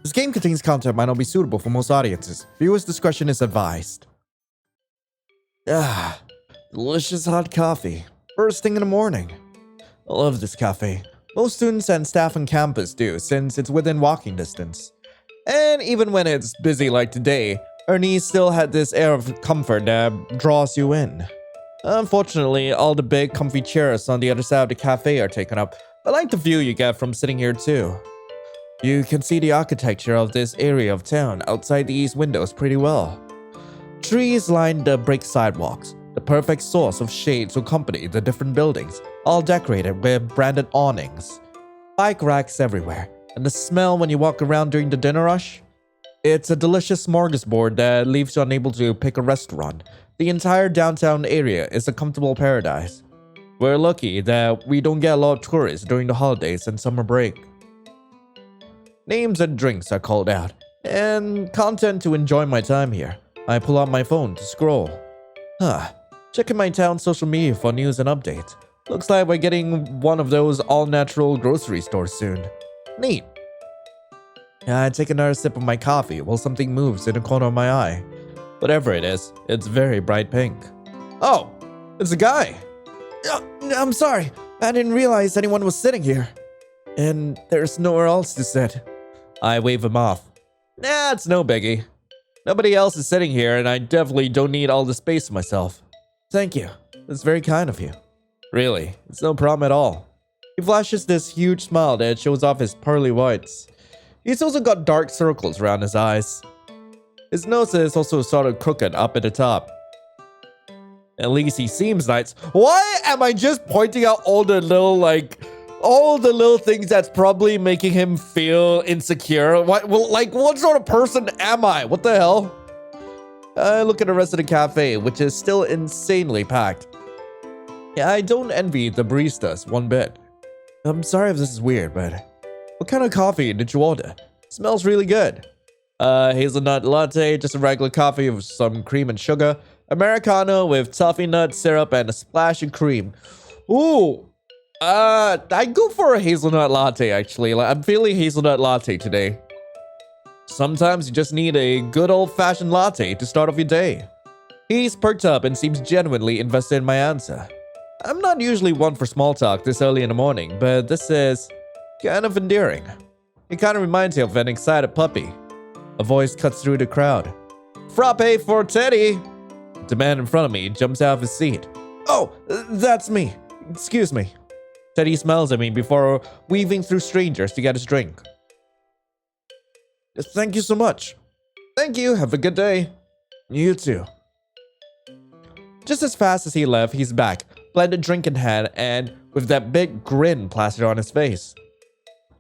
This game contains content that might not be suitable for most audiences. Viewers' discretion is advised. Ah, delicious hot coffee. First thing in the morning. I love this cafe. Most students and staff on campus do, since it's within walking distance. And even when it's busy like today, Ernie still had this air of comfort that draws you in. Unfortunately, all the big, comfy chairs on the other side of the cafe are taken up. I like the view you get from sitting here too. You can see the architecture of this area of town outside these windows pretty well. Trees line the brick sidewalks, the perfect source of shade to accompany the different buildings, all decorated with branded awnings. Bike racks everywhere, and the smell when you walk around during the dinner rush? It's a delicious smorgasbord that leaves you unable to pick a restaurant. The entire downtown area is a comfortable paradise. We're lucky that we don't get a lot of tourists during the holidays and summer break. Names and drinks are called out, and content to enjoy my time here. I pull out my phone to scroll. Checking my town social media for news and updates. Looks like we're getting one of those all-natural grocery stores soon. Neat. I take another sip of my coffee while something moves in the corner of my eye. Whatever it is, it's very bright pink. Oh, it's a guy. I'm sorry, I didn't realize anyone was sitting here. And there's nowhere else to sit. I wave him off. Nah, it's no biggie. Nobody else is sitting here, and I definitely don't need all the space to myself. Thank you. That's very kind of you. Really, it's no problem at all. He flashes this huge smile that shows off his pearly whites. He's also got dark circles around his eyes. His nose is also sort of crooked up at the top. At least he seems nice. Why am I just pointing out all the little things that's probably making him feel insecure? What sort of person am I? What the hell? I look at the rest of the cafe, which is still insanely packed. Yeah, I don't envy the baristas one bit. I'm sorry if this is weird, but what kind of coffee did you order? Smells really good. Hazelnut latte, just a regular coffee with some cream and sugar. Americano with toffee nut syrup and a splash of cream. Ooh. I go for a hazelnut latte, actually. I'm feeling hazelnut latte today. Sometimes you just need a good old-fashioned latte to start off your day. He's perked up and seems genuinely invested in my answer. I'm not usually one for small talk this early in the morning, but this is kind of endearing. It kind of reminds me of an excited puppy. A voice cuts through the crowd. Frappe for Teddy! The man in front of me jumps out of his seat. Oh, that's me. Excuse me. Teddy smiles at me before weaving through strangers to get his drink. Thank you so much. Thank you. Have a good day. You too. Just as fast as he left, he's back, blended drink in hand, and with that big grin plastered on his face.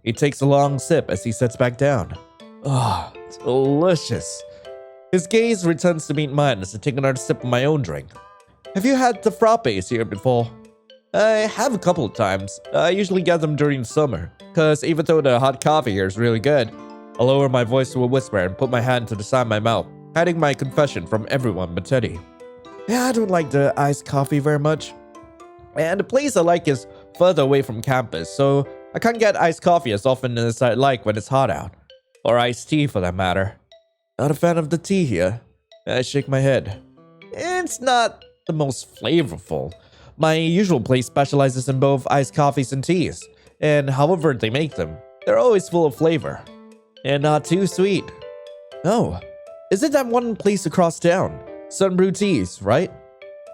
He takes a long sip as he sits back down. Ah, delicious. His gaze returns to meet mine as I take another sip of my own drink. Have you had the frappes here before? I have a couple of times. I usually get them during the summer, because even though the hot coffee here is really good, I lower my voice to a whisper and put my hand to the side of my mouth, hiding my confession from everyone but Teddy. Yeah, I don't like the iced coffee very much. And the place I like is further away from campus, so I can't get iced coffee as often as I'd like when it's hot out. Or iced tea for that matter. Not a fan of the tea here. I shake my head. It's not the most flavorful. My usual place specializes in both iced coffees and teas, and however they make them, they're always full of flavor. And not too sweet. Oh, is it that one place across town? Sunbrew Teas, right?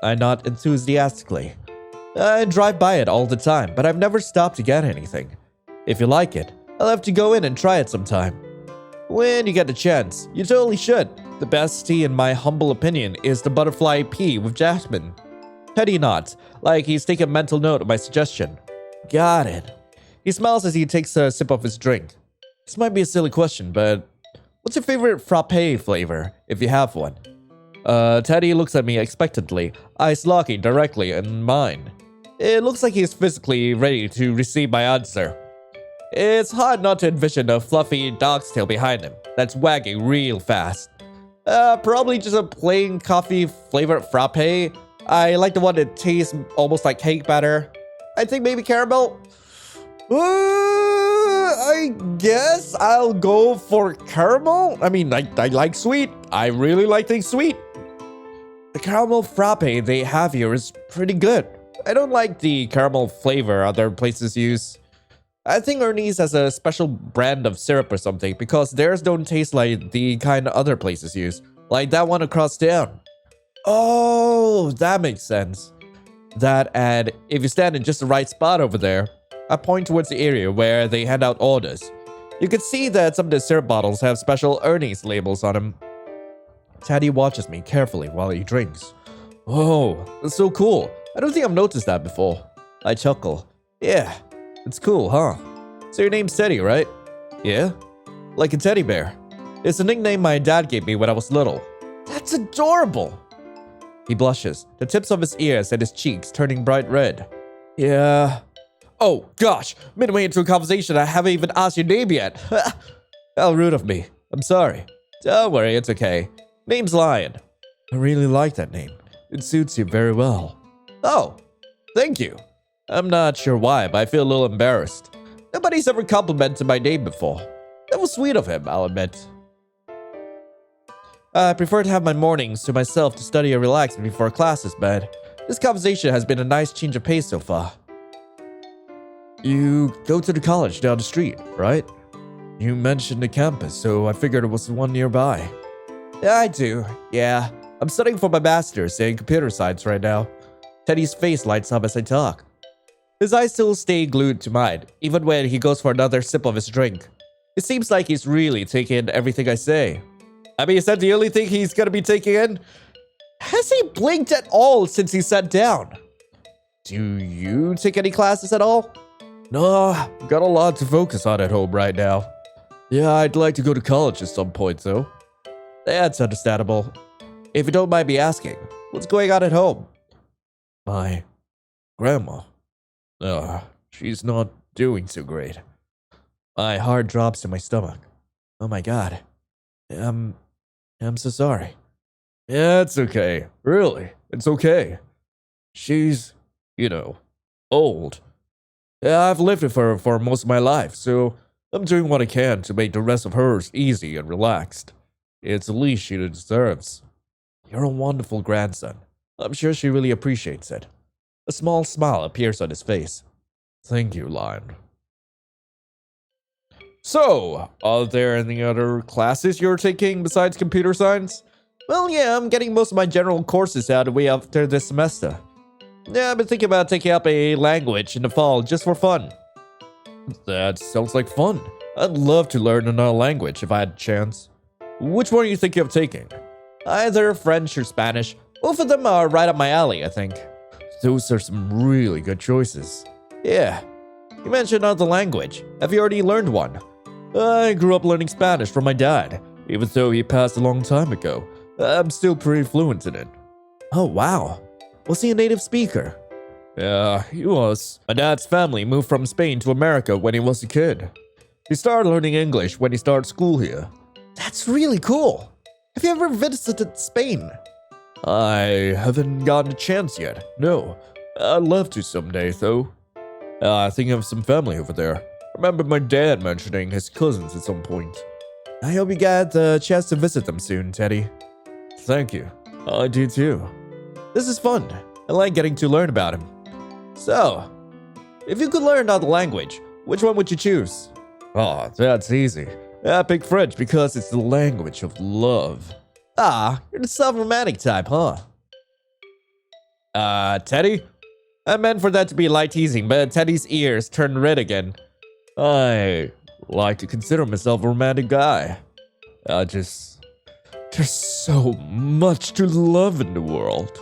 I nod enthusiastically. I drive by it all the time, but I've never stopped to get anything. If you like it, I'll have to go in and try it sometime. When you get the chance, you totally should. The best tea in my humble opinion is the butterfly pea with jasmine. Teddy nods, like he's taking mental note of my suggestion. Got it. He smiles as he takes a sip of his drink. This might be a silly question, but what's your favorite frappe flavor, if you have one? Teddy looks at me expectantly, eyes locking directly in mine. It looks like he's physically ready to receive my answer. It's hard not to envision a fluffy dog's tail behind him that's wagging real fast. Probably just a plain coffee flavored frappe. I like the one that tastes almost like cake batter. I think maybe caramel. I guess I'll go for caramel. I mean, I like sweet. I really like things sweet. The caramel frappe they have here is pretty good. I don't like the caramel flavor other places use. I think Ernie's has a special brand of syrup or something because theirs don't taste like the kind other places use. Like that one across town. Oh, that makes sense. That, and if you stand in just the right spot over there, I point towards the area where they hand out orders. You can see that some of the syrup bottles have special Ernie's labels on them. Teddy watches me carefully while he drinks. Oh, that's so cool. I don't think I've noticed that before. I chuckle. Yeah, it's cool, huh? So your name's Teddy, right? Yeah? Like a teddy bear. It's a nickname my dad gave me when I was little. That's adorable. He blushes, the tips of his ears and his cheeks turning bright red. Yeah. Oh, gosh. Midway into a conversation, I haven't even asked your name yet. How rude of me. I'm sorry. Don't worry, it's okay. Name's Lion. I really like that name. It suits you very well. Oh, thank you. I'm not sure why, but I feel a little embarrassed. Nobody's ever complimented my name before. That was sweet of him, I'll admit. I prefer to have my mornings to myself to study and relax before classes, but this conversation has been a nice change of pace so far. You go to the college down the street, right? You mentioned the campus, so I figured it was the one nearby. Yeah, I do. Yeah, I'm studying for my master's in computer science right now. Teddy's face lights up as I talk. His eyes still stay glued to mine, even when he goes for another sip of his drink. It seems like he's really taking in everything I say. I mean, is that the only thing he's gonna be taking in? Has he blinked at all since he sat down? Do you take any classes at all? No, got a lot to focus on at home right now. Yeah, I'd like to go to college at some point, though. That's understandable. If you don't mind me asking, what's going on at home? My grandma. She's not doing so great. My heart drops to my stomach. Oh my god. I'm so sorry. Yeah, it's okay. Really, it's okay. She's, old. Yeah, I've lived with her for most of my life, so I'm doing what I can to make the rest of hers easy and relaxed. It's the least she deserves. You're a wonderful grandson. I'm sure she really appreciates it. A small smile appears on his face. Thank you, Lion. So, are there any other classes you're taking besides computer science? Well, yeah, I'm getting most of my general courses out of the way after this semester. Yeah, I've been thinking about taking up a language in the fall just for fun. That sounds like fun. I'd love to learn another language if I had a chance. Which one are you thinking of taking? Either French or Spanish. Both of them are right up my alley, I think. Those are some really good choices. Yeah. You mentioned another language. Have you already learned one? I grew up learning Spanish from my dad. Even though he passed a long time ago, I'm still pretty fluent in it. Oh, wow. Was he a native speaker? Yeah, he was. My dad's family moved from Spain to America when he was a kid. He started learning English when he started school here. That's really cool. Have you ever visited Spain? I haven't gotten a chance yet, no. I'd love to someday, though. I think I have some family over there. I remember my dad mentioning his cousins at some point. I hope you get the chance to visit them soon, Teddy. Thank you. I do too. This is fun. I like getting to learn about him. So, if you could learn another language, which one would you choose? Oh, that's easy. I pick French because it's the language of love. Ah, you're the self-romantic type, huh? Teddy? I meant for that to be light teasing, but Teddy's ears turned red again. I like to consider myself a romantic guy. There's so much to love in the world.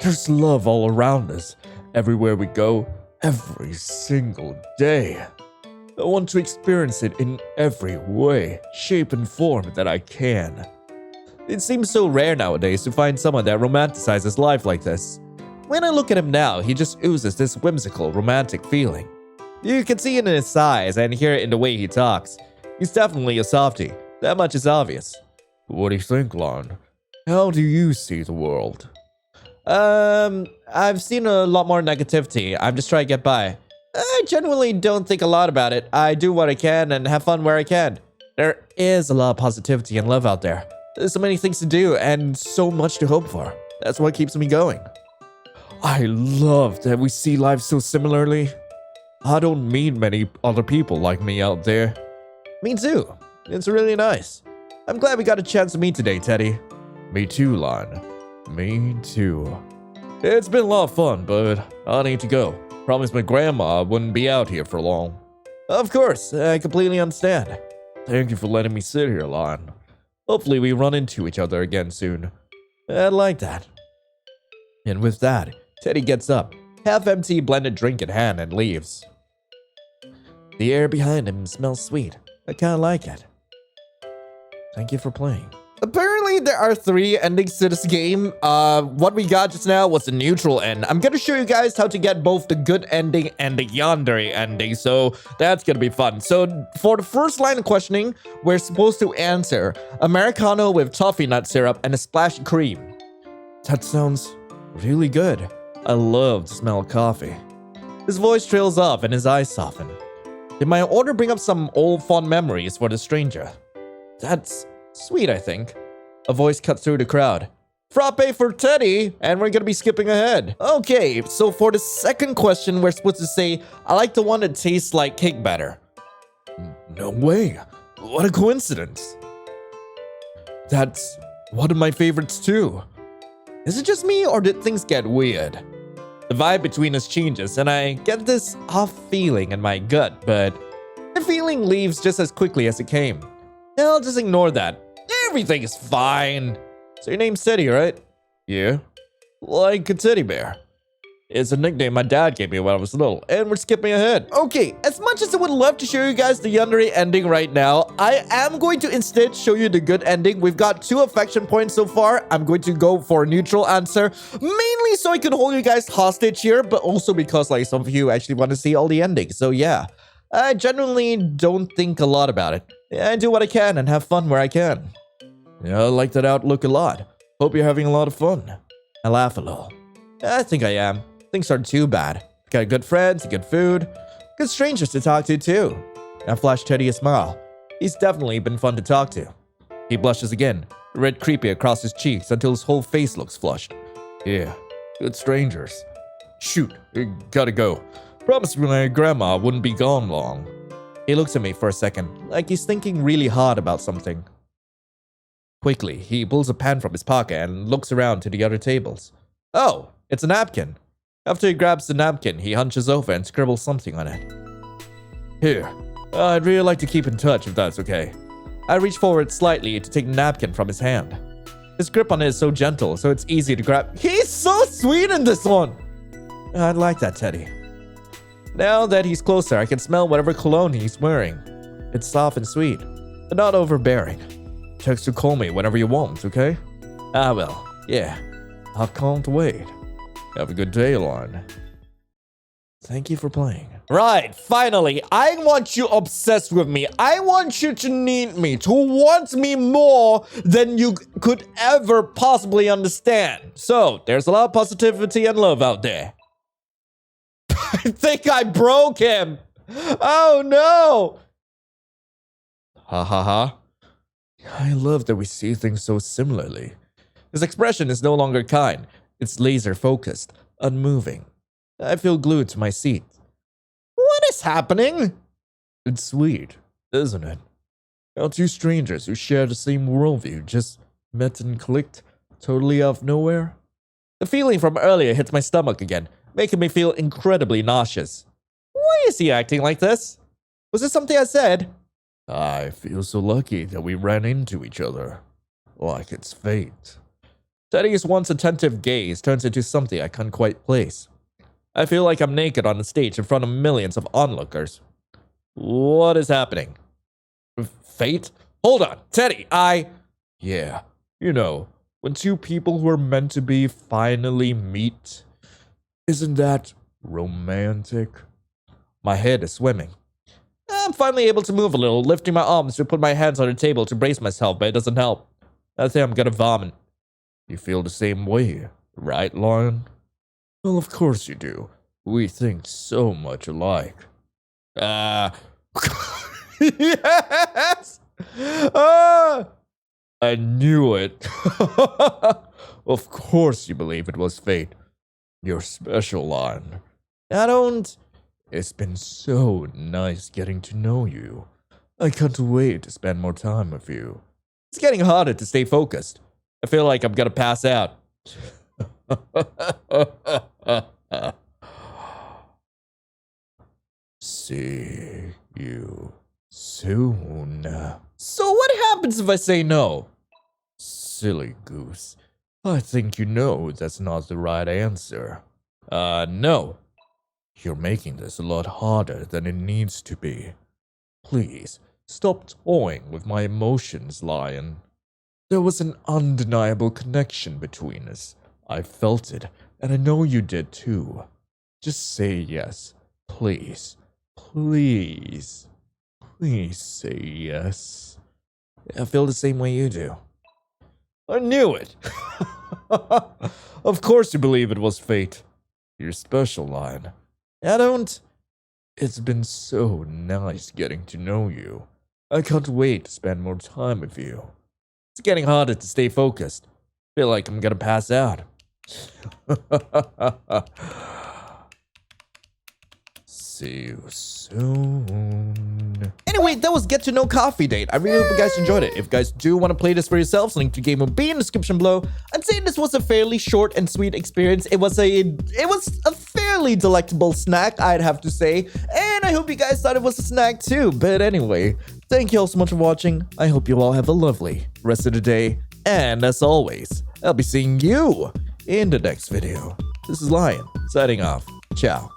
There's love all around us, everywhere we go, every single day. I want to experience it in every way, shape, and form that I can. It seems so rare nowadays to find someone that romanticizes life like this. When I look at him now, he just oozes this whimsical, romantic feeling. You can see it in his eyes and hear it in the way he talks. He's definitely a softie. That much is obvious. What do you think, Lon? How do you see the world? I've seen a lot more negativity. I'm just trying to get by. I genuinely don't think a lot about it. I do what I can and have fun where I can. There is a lot of positivity and love out there. There's so many things to do and so much to hope for. That's what keeps me going. I love that we see life so similarly. I don't meet many other people like me out there. Me too. It's really nice. I'm glad we got a chance to meet today, Teddy. Me too, Lon. Me too. It's been a lot of fun, but I need to go. Promised my grandma wouldn't be out here for long. Of course, I completely understand. Thank you for letting me sit here, Lon. Hopefully we run into each other again soon. I'd like that. And with that, Teddy gets up, half-empty blended drink in hand, and leaves. The air behind him smells sweet. I kinda like it. Thank you for playing. Apparently, there are 3 endings to this game. What we got just now was the neutral end. I'm gonna show you guys how to get both the good ending and the yandere ending, so that's gonna be fun. So, for the first line of questioning, we're supposed to answer Americano with toffee nut syrup and a splash of cream. That sounds really good. I love the smell of coffee. His voice trails off and his eyes soften. Did my order bring up some old fond memories for the stranger? That's sweet, I think. A voice cuts through the crowd. Frappe for Teddy, and we're gonna be skipping ahead. Okay, so for the second question, we're supposed to say, I like the one that tastes like cake batter. No way. What a coincidence. That's one of my favorites too. Is it just me, or did things get weird? The vibe between us changes, and I get this off feeling in my gut, but the feeling leaves just as quickly as it came. I'll just ignore that. Everything is fine. So your name's Teddy, right? Yeah. Like a teddy bear. It's a nickname my dad gave me when I was little, and we're skipping ahead. Okay, as much as I would love to show you guys the yandere ending right now, I am going to instead show you the good ending. We've got 2 affection points so far. I'm going to go for a neutral answer, mainly so I can hold you guys hostage here, but also because like some of you actually want to see all the endings. So yeah, I genuinely don't think a lot about it. I do what I can and have fun where I can. Yeah, I like that outlook a lot. Hope you're having a lot of fun. I laugh a little. I think I am. Things aren't too bad. Got good friends, good food, good strangers to talk to too. I flash Teddy a smile. He's definitely been fun to talk to. He blushes again, red creepy across his cheeks until his whole face looks flushed. Yeah, good strangers. Shoot, gotta go. Promised my grandma wouldn't be gone long. He looks at me for a second, like he's thinking really hard about something. Quickly, he pulls a pen from his pocket and looks around to the other tables. Oh, it's a napkin. After he grabs the napkin, he hunches over and scribbles something on it. Here, I'd really like to keep in touch if that's okay. I reach forward slightly to take the napkin from his hand. His grip on it is so gentle, so it's easy to grab. He's so sweet in this one! I'd like that, Teddy. Now that he's closer, I can smell whatever cologne he's wearing. It's soft and sweet, but not overbearing. Text to call me whenever you want, okay? Ah, well, yeah. I can't wait. Have a good day, Lon. Thank you for playing. Right, finally, I want you obsessed with me. I want you to need me, to want me more than you could ever possibly understand. So, there's a lot of positivity and love out there. I think I broke him. Oh no. Ha ha ha. I love that we see things so similarly. His expression is no longer kind. It's laser focused, unmoving. I feel glued to my seat. What is happening? It's sweet, isn't it? How 2 strangers who share the same worldview just met and clicked, totally out of nowhere. The feeling from earlier hits my stomach again, making me feel incredibly nauseous. Why is he acting like this? Was it something I said? I feel so lucky that we ran into each other. Like it's fate. Teddy's once attentive gaze turns into something I can't quite place. I feel like I'm naked on the stage in front of millions of onlookers. What is happening? Fate? Hold on, Teddy, Yeah, you know, when 2 people who are meant to be finally meet. Isn't that romantic? My head is swimming. I'm finally able to move a little, lifting my arms to put my hands on the table to brace myself, but it doesn't help. I think I'm gonna vomit. You feel the same way, right, Lion? Well, of course you do. We think so much alike. Yes! I knew it. Of course you believe it was fate. You're special, Lion. I don't... It's been so nice getting to know you. I can't wait to spend more time with you. It's getting harder to stay focused. I feel like I'm gonna pass out. See you soon. So what happens if I say no? Silly goose. I think you know that's not the right answer. No. You're making this a lot harder than it needs to be. Please, stop toying with my emotions, Lion. There was an undeniable connection between us. I felt it, and I know you did too. Just say yes, please. Please. Please say yes. I feel the same way you do. I knew it! Of course you believe it was fate. You're special, Lion. I don't... It's been so nice getting to know you. I can't wait to spend more time with you. It's getting harder to stay focused. Feel like I'm gonna pass out. See you soon. Anyway, that was Get to Know Coffee Date. I really hope you guys enjoyed it. If you guys do want to play this for yourselves, link to game will be in the description below. I'd say this was a fairly short and sweet experience. It was a fairly delectable snack, I'd have to say. And I hope you guys thought it was a snack too. But anyway, thank you all so much for watching. I hope you all have a lovely rest of the day. And as always, I'll be seeing you in the next video. This is Lion, signing off. Ciao.